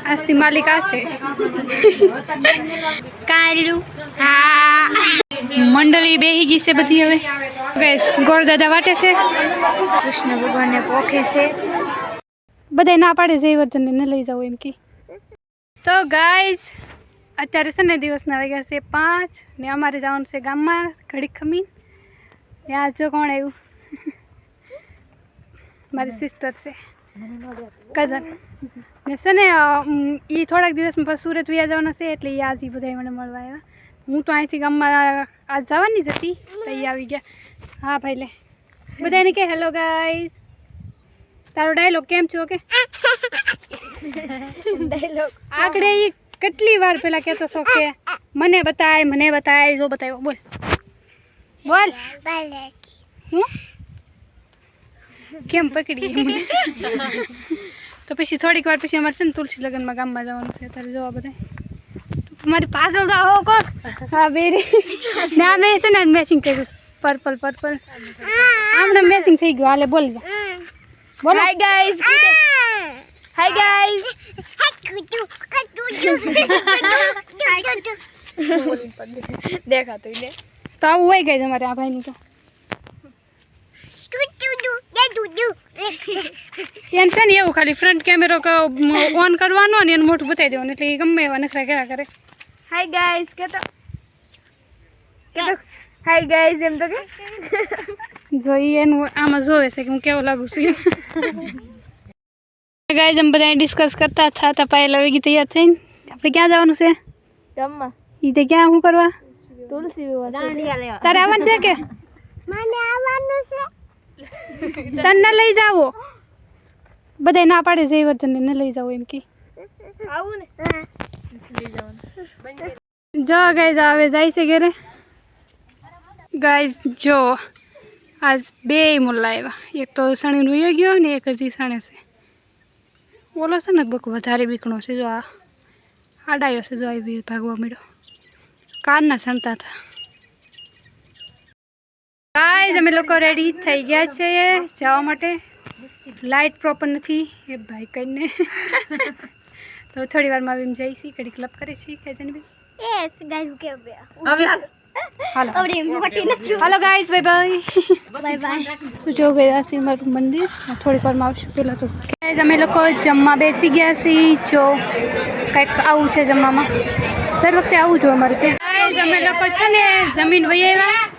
આજથી માલિક આ છે કાયલું હા મંડળી બેહી ગઈ છે બધી હવે ગેસ ગોરદાદા વાટે છે કૃષ્ણ ભગવાનને પોખે છે બધા ના પાડે છે વર્ધનને ન લઈ જાવ એમ કે તો ગાઈઝ અત્યારે છે ને દિવસના વાગ્યા છે 5 ને અમારે જવાનું છે ગામમાં ઘડીક ખમીન ત્યાં જો કોણ આવ્યું મારી સિસ્ટર છે કઝન ને છે ને એ થોડાક દિવસમાં પછી સુરત વ્યા જવાના છે એટલે એ આજ બધા મને મળવા આવ્યા હું તો અહીંથી ગામમાં આજ જવાની જ હતી તો એ આવી ગયા હા ભાઈ લે બધાને કે હેલો ગાઈઝ તારો ડાયલોગ કેમ છો કે ડાયલોગ આગળ એ કેટલી વાર પહેલા કહેતો હતો કે મને બતાય જો બતાવ્યો બોલ બોલ હું કેમ પકડી મને તો પછી થોડીક વાર પછી અમારે છે ને તુલસી લગ્નમાં ગામમાં જવાનું છે ત્યારે જોવા બધા મારી પાછળ તો આવો કોક હા બેરી ના મેં છે ને મેચિંગ કર્યું પર્પલ આમને મેચિંગ થઈ ગયું હાલે બોલ બોલો હાય ગાઈઝ દેખાતું ને તો આવું હોય ગઈ તમારે આ ભાઈનું તો એને છે ને એવું ખાલી ફ્રન્ટ કેમેરો ઓન કરવાનો ને એનું મોટું બતાવી દેવાનું એટલે એ ગમે એવા નખરા કર્યા કરે હાય ગાઈઝ કેતો હાય ગાઈઝ એમ તો કે જો એનું આમાં જોવે છે કે હું કેવો લાગુ છું ગાઈઝ અમે બધા ડિસ્કસ કરતા હતા પહેલા વેગી તૈયાર થઈને આપણે ક્યાં જવાનું છે જમવા એ તો ક્યાં શું કરવા તુલસી તારે આવવાનું છે કે મને આવવાનું છે તને લઈ જાવો બધા ના પાડે છે વર્ધનને ન લઈ જાવ એમ કે આવું ને જો ગાઈઝ આવે જાય છે ઘરે ગાઈઝ જો આજ બે મુલ્લા આવ્યા એક તો સણી નુઈ ગયો ને એક હજી સણે છે બોલો છે ને બક વધારે બીકણો છે જો આ આડાયો છે જો આવી ભાગવા મળ્યો કારના સણતા હતા ગાઈઝ અમે લોકો રેડી થઈ ગયા છે જવા માટે લાઇટ પ્રોપર નથી એ ભાઈ કહીને તો થોડી વારમાં આવીને જઈશી ઘડી ક્લબ કરે છે કહેજે યસ ગાઈઝ કે હવે હાલો ગાઈઝ બાય જો ગયા છે મારું મંદિર થોડીક વારમાં આવશું પહેલાં તો ગાઈઝ અમે લોકો જમવા બેસી ગયા છીએ જો કંઈક આવું છે જમવામાં દર વખતે આવું જો અમારે ત્યાં ગાઈઝ અમે લોકો છે ને જમીન વહી આવ્યા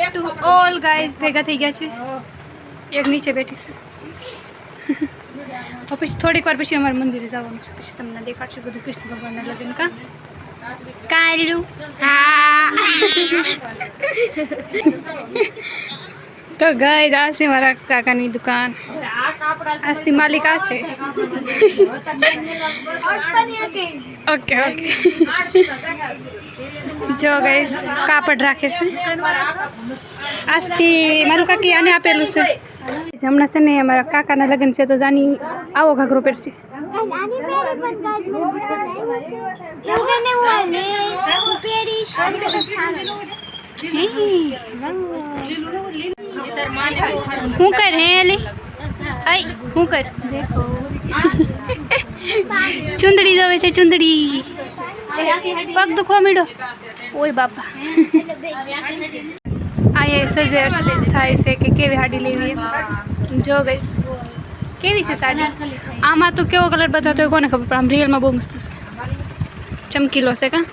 ટુ ઓલ ગાઈઝ ભેગા થઈ ગયા છે એક નીચે બેઠી છે પછી થોડીક વાર પછી અમારે મંદિરે જવાનું છે પછી તમને દેખાડશે બધું કૃષ્ણ ભગવાનના લગ્ન કાયલું હા તો ગાઈઝ આ છે મારા કાકાની દુકાન આજથી માલિક આ છે ઓકે જો ગાઈઝ કાપડ રાખે છે આજથી મારું કાકી આને આપેલું છે હમણાં છે ને અમારા કાકાના લગ્ન છે તો જાની આવો ઘાઘરો પહેરશે હું કર હે એલી હું કર ચુંદડી જોવે છે ચુંદડી પગ દુખવા માંડ્યો ઓય બાપા આ સજેસ્ટ થાય છે કે કેવી સાડી લેવી જો ગઈશ કેવી છે સાડી આમાં તો કેવો કલર બતાવતો હોય કોને ખબર પણ આમ રિયલમાં બહુ મસ્ત છે ચમકીલો છે કા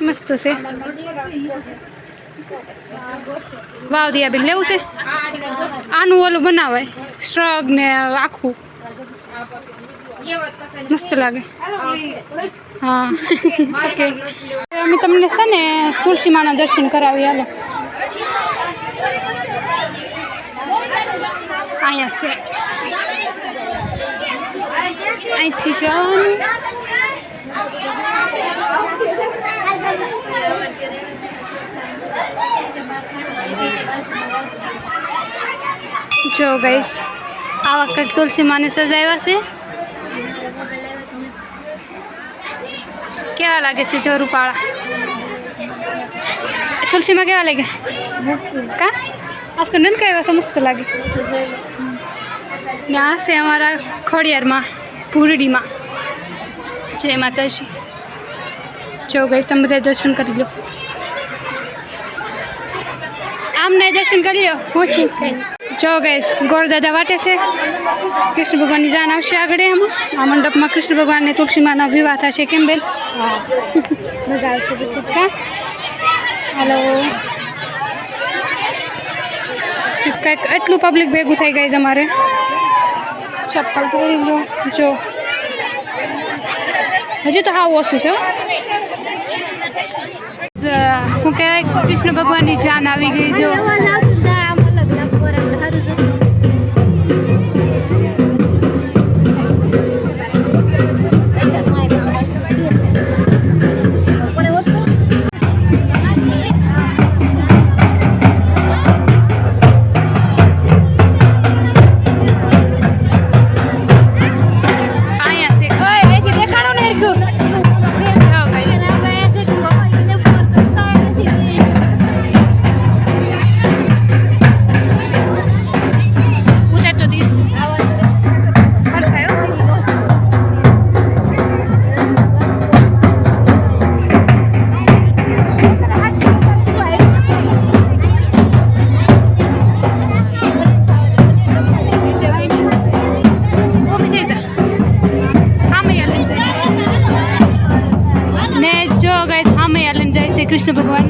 મસ્ત છે વાવ દિયા બેન લેવું છે આનું ઓલું બનાવાય સ્ટ્રગ ને આખું મસ્ત લાગે હા ઓકે અમે તમને છે ને તુલસી માના દર્શન કરાવી હાલો અહીંયા છે અહીંથી જવાનું જો ગાઈસ આવા કંઈક તુલસી માને સજાવ્યા છે કેવા લાગે છે જો રૂપાળા તુલસીમાં કેવા લાગે કા આજકાલ નનકા એવા મસ્ત લાગે ને આ છે અમારા ખોડિયારમાં ભૂરડીમાં જય માતાજી. જો ગઈ તમે બધા દર્શન કરી લો. આમને દર્શન કરી લો. જો ગઈશ ગોરદાદા વાટે છે. કૃષ્ણ ભગવાનની જાન આવશે આગળ એમાં. આ મંડપમાં કૃષ્ણ ભગવાન ને તુલસીમાના વિવાહ થશે. કેમ બેન? મજા આવશે પછી કા. હેલો. કંઈક એટલું પબ્લિક ભેગું થઈ ગઈ તમારે. ચપ્પલ પહેરી લો. જો હજી તો હાવ ઓછું છે. શું કહેવાય, કૃષ્ણ ભગવાનની જાન આવી ગઈ. જો કૃષ્ણ ભગવાન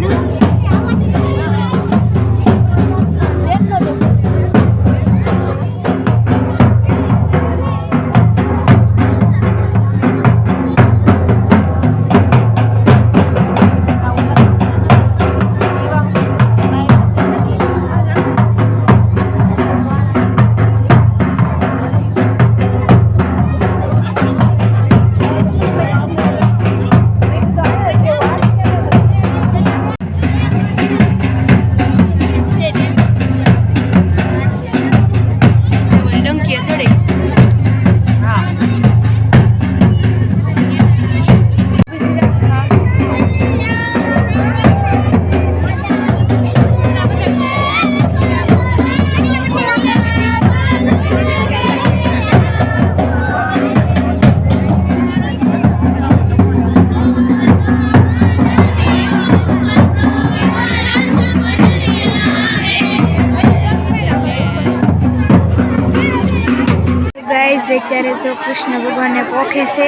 અત્યારે જો કૃષ્ણ ભગવાનને પોખે છે.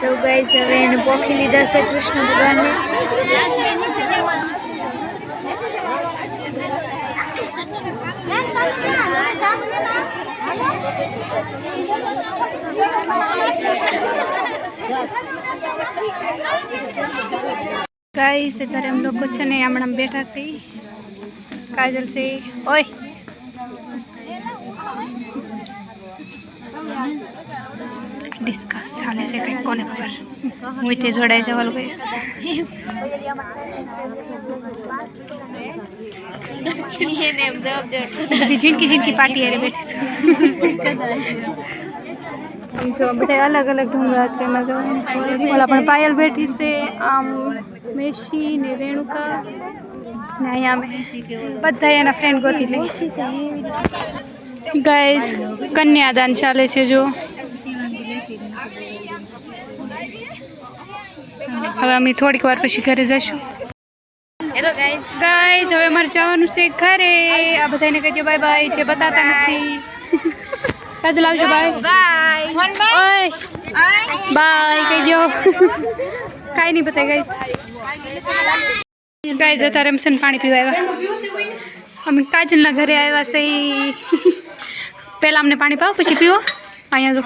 તો ગાઈસ હવે એને પોખી લીધા છે કૃષ્ણ ભગવાનને. ગાઈસ અત્યારે हम लोग कुछ नहीं हमें बैठा से काजल से ओए डिस्कस चाले से कहीं कोने खबर हुई थे जोड़ाई जवाल गए जिनकी जिनकी पार्टी है बैठी जो બધા અલગ અલગ ઢોંગરા છે એમાં જો ઓલા પણ પાયલ બેઠી છે આમ મેશી ને રેણુકા ને અહીંયા અમે બધા એના ફ્રેન્ડ ગોતી લઈ ગાઈસ કન્યાદાન ચાલે છે જો હવે અમે થોડીક વાર પછી ઘરે જઈશું હેલો ગાઈસ હવે અમારે જવાનું છે ઘરે આ બધાને કહેજો બાય બાય જે બતાતા નથી કાજલ આવજો બાય બાય બાય કહેજો કાંઈ નહીં બતાય ગાઈસ અત્યારે અમે છે પાણી પીવા આવ્યા અમે કાજલના ઘરે આવ્યા છે પહેલાં અમને પાણી પાવ પછી પીવો અહીંયા જો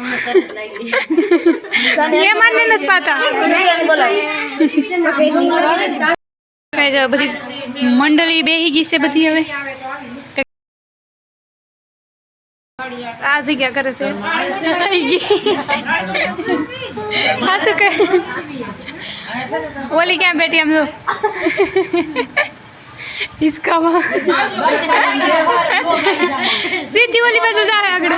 એ માનને નથી પાતા બધી મંડળી બેહી ગઈ છે બધી હવે આ જગ્યા કરે છે થઈ ગઈ હા શું કહે ઓલી ક્યાં બેઠી આમ જો હિસકામાં સીધી ઓલી બાજુ જાય આગળ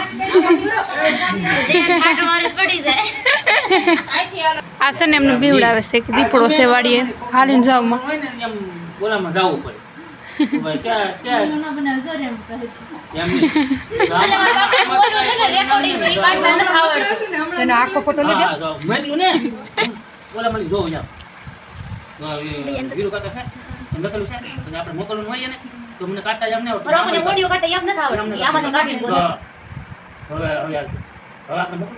આ છે ને એમનું બીવડાવે છે કે દીપડો છે વાડીએ હાલીને જાવમાં બોલામાં જવું પડે આખો ફોટો લઈ મેટલું ને બોલા મને જોવું જાવ વીરો કાકા છે નકલું છે પછી આપણે મોકલવું હોય ને તો મને કાઢતા જ અમને બરોબર ઓડિયો કાઢતા એમ ન આવડે આમાંથી કાઢીને બોલો હવે આપણે મોકલ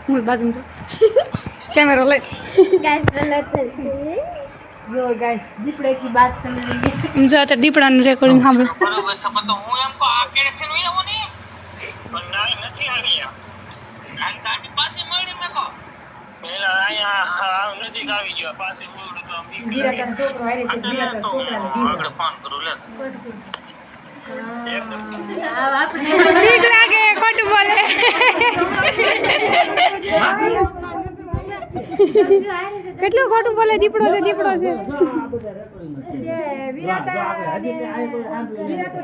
હું બાજુ कैमरा ले यो गाइस दीपड़े की बात चल रही है मुझे तो दीपड़ा ने रिकॉर्डिंग हम બરોબર સપત તો હું એમ કો આ કેરેક્શન હોય એવો ની પણ ના નથી આવ્યા આ તારી પાસે મળી મે કો પેલા આયા નજીક આવી ગયો પાસે બોલ તો जीरा का छोकरो आरे से जीरा का छोकरा ने આગળ ફોન કરું લે आपने ठीक लागे खोटू बोले કેટલું ખોટું બોલે દીપડો છે જે વિરાટ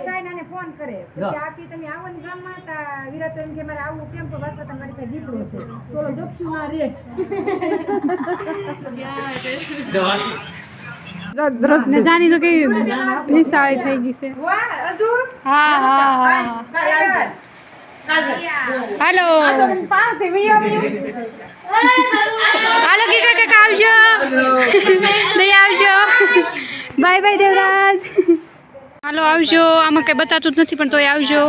સાયનાને ફોન કરે કે આકી તમે આવો ને ગામમાં તા વિરાટ એમ કે મારે આવું કેમ તો બસ તમારી પાસે દીપડો છે થોડો જોક્ષુ ના રે દ્રસ ને જાણી તો કેવી નિશાળી થઈ ગઈ છે વાહ અજુર હા હાલો પાસ વિડિયો હાલો કે કાકા આવજો લઈ આવજો બાય બાય દેવરાજ હાલો આવજો આમાં કઈ બતાતું જ નથી પણ તોય આવજો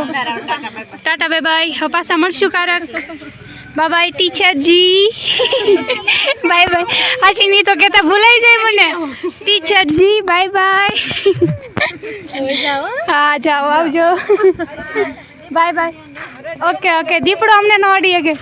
ટાટા બાય બાય હવે પાછા મળશું કારક બાય બાય ટીચરજી બાય બાય હાચી નહીં તો કહેતા ભૂલાઈ જાય મને ટીચરજી બાય બાય હા જાઓ આવજો બાય બાય ઓકે દીપડો અમને ન અડી કે